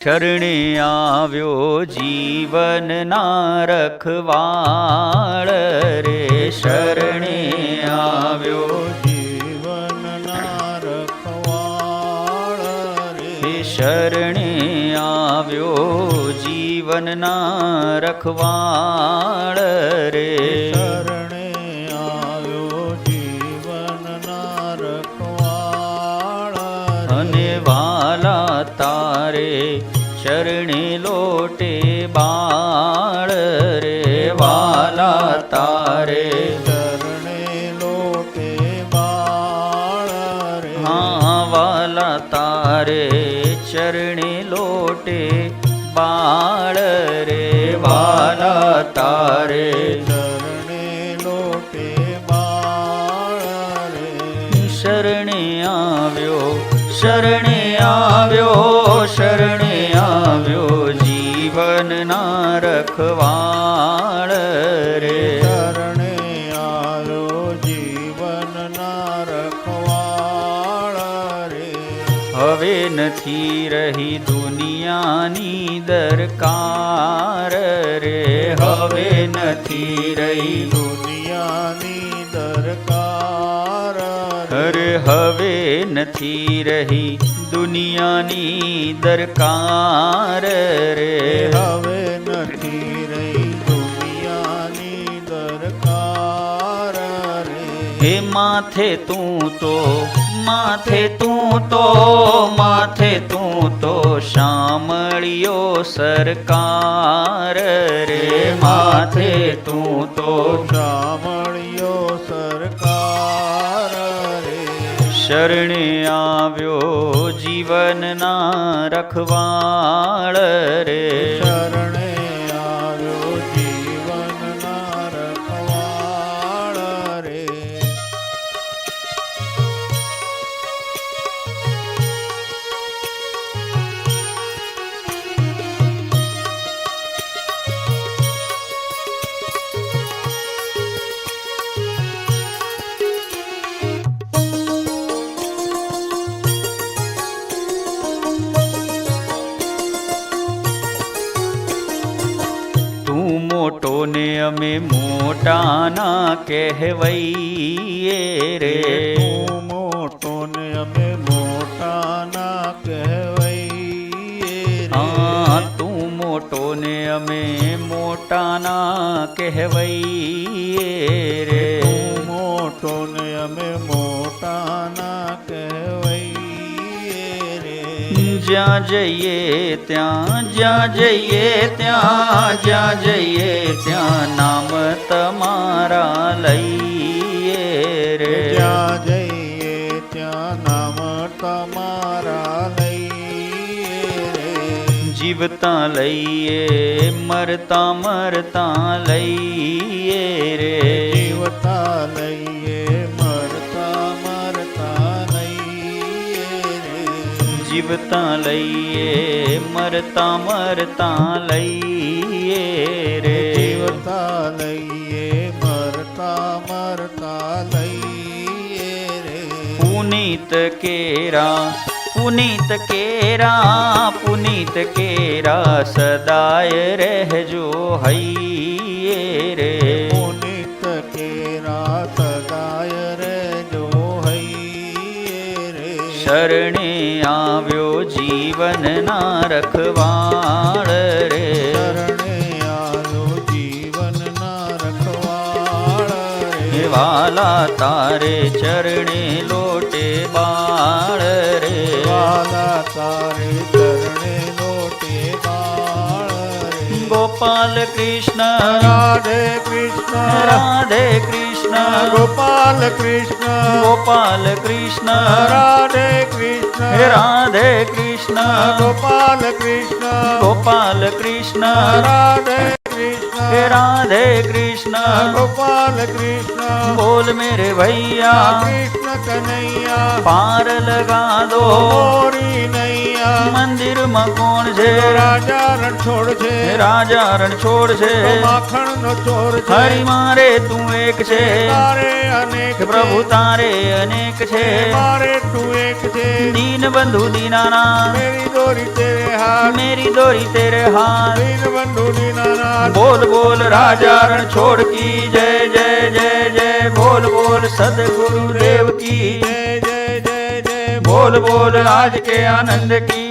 શરણે આવ્યો જીવનના રખવાળ રે, શરણે આવ્યો જીવનના રખવાળ રે, શરણે આવ્યો જીવનના રખવાળ રે, શરણે આવ્યો જીવનના રખવાળ રે, અને વાલા તારે શરણે લોટે બાળ રે, વાલા તારે શરણે લોટે બાળ રે, હા વાલા તારે ચરણે લોટે બાળ રે, વાલા તારે શરણે લોટે બાળ રે, શરણે આવ્યો, શરણે આવ્યો, શરણે આવ્યો જીવનના રખવાળ રે, શરણે આવ્યો જીવનના રખવાળ રે, હવે નથી રહી દુનિયાની દરકાર રે, હવે નથી રહી દુનિયાની દરકાર રે, અરે હવે નથી રહી દુનિયાની દરકાર રે, હવે નથી રહી દુનિયાની દરકાર રે, હે માથે તું તો, માથે તું તો, માથે તું તો શામળિયો સરકાર રે, માથે તું તો શામળિયો સરકાર રે, શરણે આવ્યો જીવનના રખવાળ રે, શરણે આવ્યો જીવનના રખવાળ રે, તું મોટો ને અમે મોટાના કહેવઈએ રે, તું મોટો ને અમે મોટા ના કહેવાઈએ રે, હા તું મોટો ને અમે મોટાના કહેવઈએ રે, તું મોટો ને અમે મોટા ના કહેવાઈએ રે, જ્યાં જઈએ ત્યાં, જ્યાં જઈએ ત્યાં, જ્યાં જઈએ ત્યાં નામ તમારા લઈએ રે, જ્યાં જઈએ ત્યાં નામ તમારા લઈએ રે, જીવતા લઈએ મરતા મરતા લઈએ રે, જીવતા લઈએ મરતા મરતા લઈએ રે, જીવતા લઈએ મરતા મરતા લઈએ રે, જીવતા લઈએ મરતા મરતા લઈએ રે, પુનીત કેરા, પુનીત કેરા, પુનીત કેરા સદાય રહેજો હૈયે રે, પુનિત કેરા સદાય રેજો હૈયે રે, શરણે આવ્યો જીવનના રખવાળ રે, શરણે આવ્યો જીવનના રખવાળ રે, વાલા તારે ચરણે લોટે બાળ રે, વાલા તારે ચરણે લોટે બાળ રે, ગોપાલ કૃષ્ણ, રાધે કૃષ્ણ, રાધે કૃષ્ણ, ગોપાલ કૃષ્ણ, ગોપાલ કૃષ્ણ, રાધે કૃષ્ણ, રાધે કૃષ્ણ, ગોપાલ કૃષ્ણ, ગોપાલ કૃષ્ણ, રાધે કૃષ્ણ, રાધે કૃષ્ણ, ગોપાલ કૃષ્ણ, બોલ મેરે ભૈયા કૃષ્ણ કનૈયા પાર લગા દો, મોરી નૈયા અહીંયા મંદિરમાં કોણ છે રાજા રણછોડ છે રાજા રણછોડ છે માખણ નો ચોર છે હરિ મારે તું એક છે તારે અનેક છે. પ્રભુ તારે અનેક છે મારે તું એક છે દીન બંધુ દીનાનાથ મેરી દોરી તેરે હાથ मेरी डोरी तेरे हाथ દીન બંધુ દીનાનાથ बोल बोल राजा रणछोड़ की जय जय जय जय बोल बोल सदगुरु देव की જય જય જય જય बोल बोल आज के आनंद की